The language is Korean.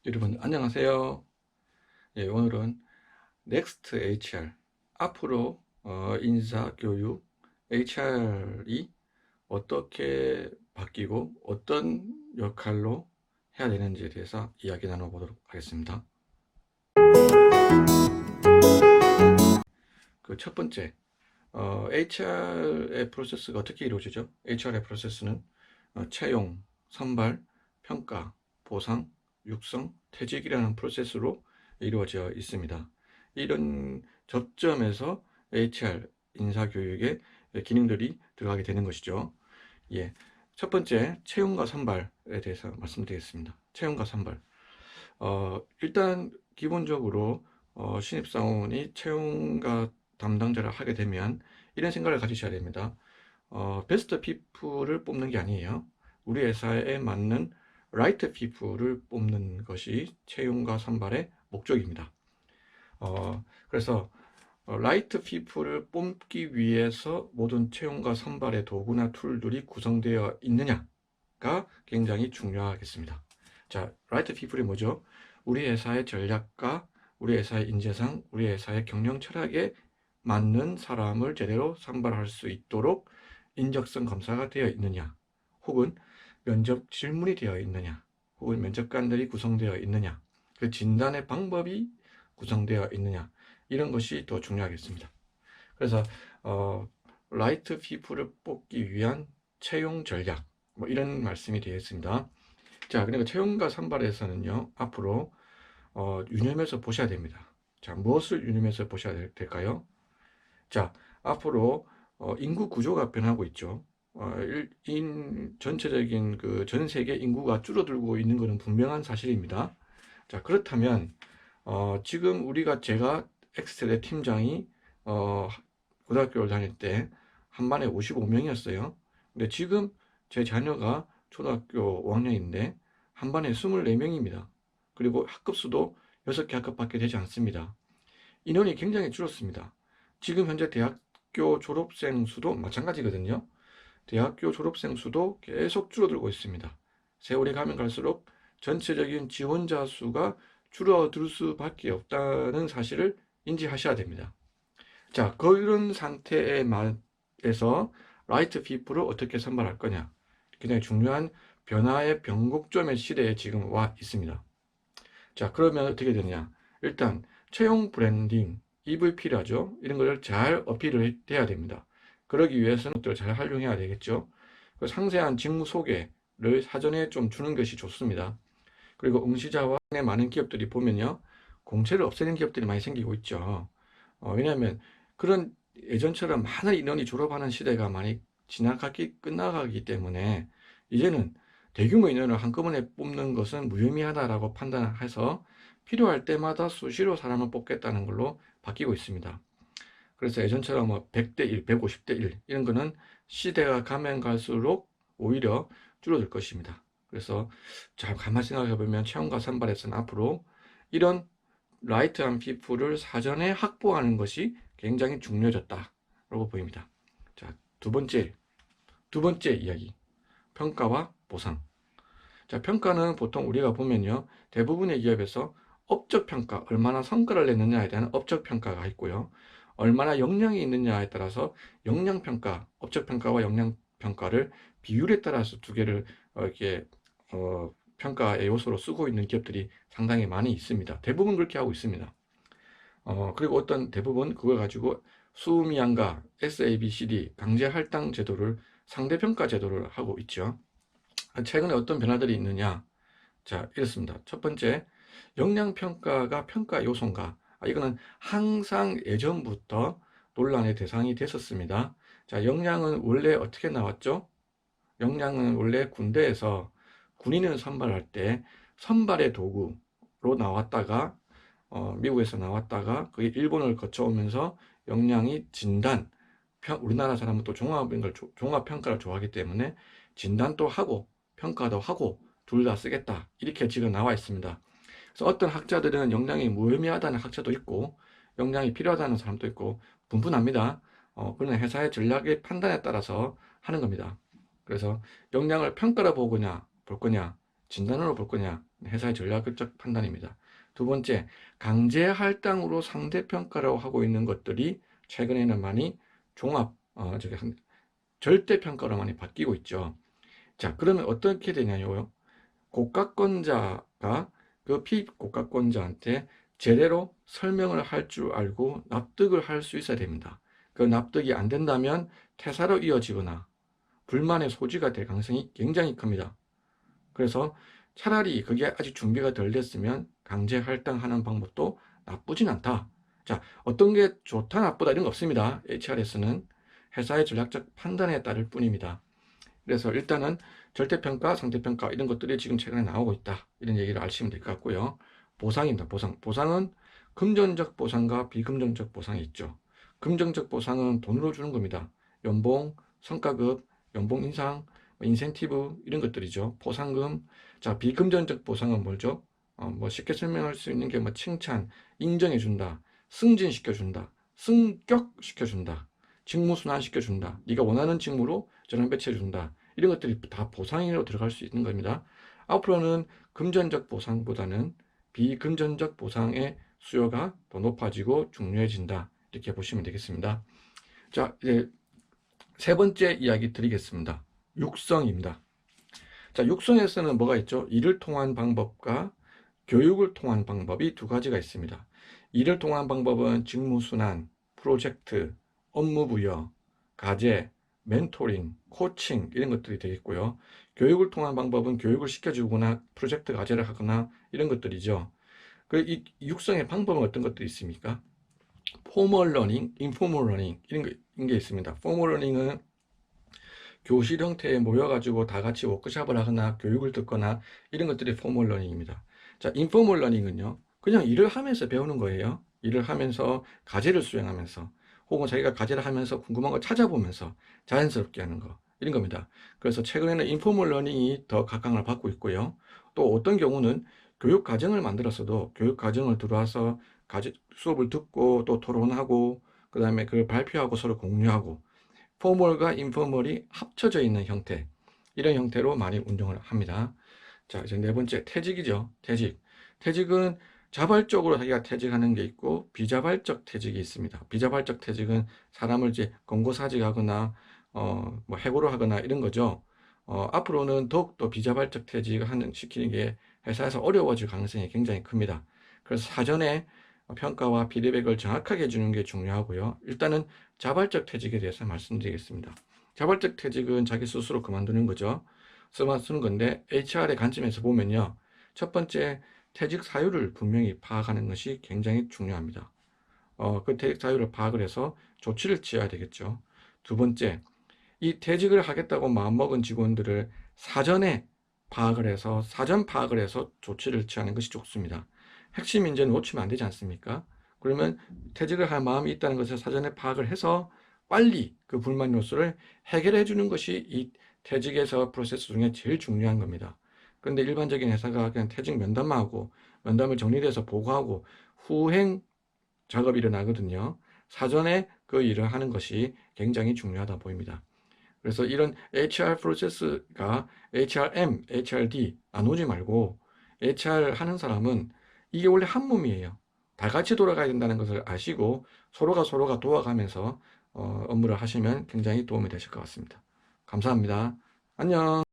여러분 안녕하세요. 예, 오늘은 넥스트 HR 앞으로 인사교육 HR이 어떻게 바뀌고 어떤 역할로 해야 되는지에 대해서 이야기 나눠보도록 하겠습니다. 그 첫 번째, HR의 프로세스가 어떻게 이루어지죠? HR의 프로세스는 채용, 선발, 평가, 보상, 육성, 퇴직이라는 프로세스로 이루어져 있습니다. 이런 접점에서 HR 인사교육의 기능들이 들어가게 되는 것이죠. 예. 첫 번째, 채용과 선발에 대해서 말씀드리겠습니다. 채용과 선발. 일단 기본적으로 신입사원이 채용과 담당자를 하게 되면 이런 생각을 가지셔야 됩니다. 베스트 피플을 뽑는 게 아니에요. 우리 회사에 맞는 라이트 피플을 뽑는 것이 채용과 선발의 목적입니다. 그래서 라이트 피플을 뽑기 위해서 모든 채용과 선발의 도구나 툴들이 구성되어 있느냐가 굉장히 중요하겠습니다. 자, 라이트 피플이 뭐죠? 우리 회사의 전략과 우리 회사의 인재상, 우리 회사의 경영 철학에 맞는 사람을 제대로 선발할 수 있도록 인적성 검사가 되어 있느냐, 혹은 면접 질문이 되어 있느냐, 혹은 면접관들이 구성되어 있느냐, 그 진단의 방법이 구성되어 있느냐, 이런 것이 더 중요하겠습니다. 그래서 라이트 피플을 뽑기 위한 채용 전략, 뭐 이런 말씀이 되겠습니다. 자, 그러니까 채용과 선발에서는요, 앞으로 유념해서 보셔야 됩니다. 자, 무엇을 유념해서 보셔야 될까요? 자, 앞으로 인구 구조가 변하고 있죠. 전체적인 그 전 세계 인구가 줄어들고 있는 것은 분명한 사실입니다. 자, 그렇다면 지금 제가 엑스텔의 팀장이 고등학교를 다닐 때 한 반에 55명이었어요. 근데 지금 제 자녀가 초등학교 5학년인데 한 반에 24명입니다. 그리고 학급수도 6개 학급밖에 되지 않습니다. 인원이 굉장히 줄었습니다. 지금 현재 대학교 졸업생 수도 마찬가지거든요. 대학교 졸업생 수도 계속 줄어들고 있습니다. 세월이 가면 갈수록 전체적인 지원자 수가 줄어들 수밖에 없다는 사실을 인지하셔야 됩니다. 자, 그런 상태에서 라이트 피플을 어떻게 선발할 거냐, 굉장히 중요한 변화의 변곡점의 시대에 지금 와 있습니다. 자, 그러면 어떻게 되냐? 일단 채용 브랜딩, EVP라죠. 이런 것을 잘 어필을 해야 됩니다. 그러기 위해서는 것들을 잘 활용해야 되겠죠. 그 상세한 직무 소개를 사전에 좀 주는 것이 좋습니다. 그리고 응시자와 많은 기업들이 보면요, 공채를 없애는 기업들이 많이 생기고 있죠. 왜냐하면 그런 예전처럼 많은 인원이 졸업하는 시대가 많이 끝나가기 때문에 이제는 대규모 인원을 한꺼번에 뽑는 것은 무의미하다라고 판단해서 필요할 때마다 수시로 사람을 뽑겠다는 걸로 바뀌고 있습니다. 그래서 예전처럼 뭐 100대 1, 150대 1 이런 거는 시대가 가면 갈수록 오히려 줄어들 것입니다. 그래서 잘 가만히 생각해 보면 채용과 선발에서는 앞으로 이런 라이트한 피플을 사전에 확보하는 것이 굉장히 중요해졌다라고 보입니다. 자, 두 번째 이야기. 평가와 보상. 자, 평가는 보통 우리가 보면요, 대부분의 기업에서 업적 평가, 얼마나 성과를 냈느냐에 대한 업적 평가가 있고요, 얼마나 역량이 있느냐에 따라서 역량 평가, 업적 평가와 역량 평가를 비율에 따라서 두 개를 이렇게 평가의 요소로 쓰고 있는 기업들이 상당히 많이 있습니다. 대부분 그렇게 하고 있습니다. 그리고 대부분 그걸 가지고 수미양가, SABCD, 강제 할당 제도를 상대평가 제도를 하고 있죠. 최근에 어떤 변화들이 있느냐? 자, 이렇습니다. 첫 번째, 역량평가가 평가 요소인가? 이거는 항상 예전부터 논란의 대상이 됐었습니다. 자, 역량은 원래 어떻게 나왔죠? 역량은 원래 군대에서 군인을 선발할 때 선발의 도구로 나왔다가 미국에서 나왔다가 그게 일본을 거쳐오면서 역량이 우리나라 사람은 또 종합평가를 좋아하기 때문에 진단도 하고 평가도 하고 둘 다 쓰겠다, 이렇게 지금 나와 있습니다. 그래서 어떤 학자들은 역량이 무의미하다는 학자도 있고 역량이 필요하다는 사람도 있고 분분합니다. 그런 회사의 전략의 판단에 따라서 하는 겁니다. 그래서 역량을 평가로 볼 거냐 진단으로 볼 거냐, 회사의 전략적 판단입니다. 두 번째, 강제 할당으로 상대평가라고 하고 있는 것들이 최근에는 많이 절대평가로 많이 바뀌고 있죠. 자, 그러면 어떻게 되냐요? 고가권자가 그 피고가권자한테 제대로 설명을 할 줄 알고 납득을 할 수 있어야 됩니다. 그 납득이 안 된다면 퇴사로 이어지거나 불만의 소지가 될 가능성이 굉장히 큽니다. 그래서 차라리 그게 아직 준비가 덜 됐으면 강제 할당하는 방법도 나쁘진 않다. 자, 어떤 게 좋다, 나쁘다 이런 거 없습니다. HR에서는 회사의 전략적 판단에 따를 뿐입니다. 그래서 일단은 절대평가, 상대평가 이런 것들이 지금 최근에 나오고 있다. 이런 얘기를 아시면 될 것 같고요. 보상입니다. 보상. 보상은 금전적 보상과 비금전적 보상이 있죠. 금전적 보상은 돈으로 주는 겁니다. 연봉, 성과급, 연봉 인상, 인센티브 이런 것들이죠. 보상금. 자, 비금전적 보상은 뭐죠? 뭐 쉽게 설명할 수 있는 게 뭐 칭찬, 인정해 준다, 승진시켜 준다, 승격시켜 준다, 직무 순환시켜 준다. 네가 원하는 직무로 전환 배치해 준다. 이런 것들이 다 보상으로 들어갈 수 있는 겁니다. 앞으로는 금전적 보상보다는 비금전적 보상의 수요가 더 높아지고 중요해진다. 이렇게 보시면 되겠습니다. 자, 이제 세 번째 이야기 드리겠습니다. 육성입니다. 자, 육성에서는 뭐가 있죠? 일을 통한 방법과 교육을 통한 방법이 두 가지가 있습니다. 일을 통한 방법은 직무순환, 프로젝트, 업무 부여, 과제, 멘토링, 코칭 이런 것들이 되겠고요. 교육을 통한 방법은 교육을 시켜주거나 프로젝트 과제를 하거나 이런 것들이죠. 이 육성의 방법은 어떤 것들이 있습니까? 포멀 러닝, 인포멀 러닝 이런 게 있습니다. 포멀 러닝은 교실 형태에 모여가지고 다 같이 워크숍을 하거나 교육을 듣거나 이런 것들이 포멀 러닝입니다. 자, 인포멀 러닝은요, 그냥 일을 하면서 배우는 거예요. 일을 하면서 과제를 수행하면서 혹은 자기가 과제를 하면서 궁금한 걸 찾아보면서 자연스럽게 하는 거 이런 겁니다. 그래서 최근에는 인포멀 러닝이 더 각광을 받고 있고요. 또 어떤 경우는 교육 과정을 만들었어도 교육 과정을 들어와서 수업을 듣고 또 토론하고 그 다음에 그걸 발표하고 서로 공유하고 포멀과 인포멀이 합쳐져 있는 형태, 이런 형태로 많이 운영을 합니다. 자, 이제 네 번째 퇴직이죠. 퇴직. 퇴직은 자발적으로 자기가 퇴직하는 게 있고 비자발적 퇴직이 있습니다. 비자발적 퇴직은 사람을 이제 권고사직하거나 뭐 해고를 하거나 이런 거죠. 앞으로는 더욱더 비자발적 퇴직을 시키는 게 회사에서 어려워질 가능성이 굉장히 큽니다. 그래서 사전에 평가와 피드백을 정확하게 해주는 게 중요하고요. 일단은 자발적 퇴직에 대해서 말씀드리겠습니다. 자발적 퇴직은 자기 스스로 그만두는 거죠. 쓰는 건데 HR의 관점에서 보면요. 첫 번째, 퇴직 사유를 분명히 파악하는 것이 굉장히 중요합니다. 그 퇴직 사유를 파악을 해서 조치를 취해야 되겠죠. 두 번째, 이 퇴직을 하겠다고 마음먹은 직원들을 사전에 사전 파악을 해서 조치를 취하는 것이 좋습니다. 핵심 인재는 놓치면 안 되지 않습니까? 그러면 퇴직을 할 마음이 있다는 것을 사전에 파악을 해서 빨리 그 불만 요소를 해결해 주는 것이 이 퇴직에서 프로세스 중에 제일 중요한 겁니다. 그런데 일반적인 회사가 그냥 퇴직 면담만 하고 면담을 정리돼서 보고하고 후행 작업이 일어나거든요. 사전에 그 일을 하는 것이 굉장히 중요하다 보입니다. 그래서 이런 HR 프로세스가 HRM, HRD 나누지 말고 HR 하는 사람은 이게 원래 한 몸이에요. 다 같이 돌아가야 된다는 것을 아시고 서로가 도와가면서 업무를 하시면 굉장히 도움이 되실 것 같습니다. 감사합니다. 안녕.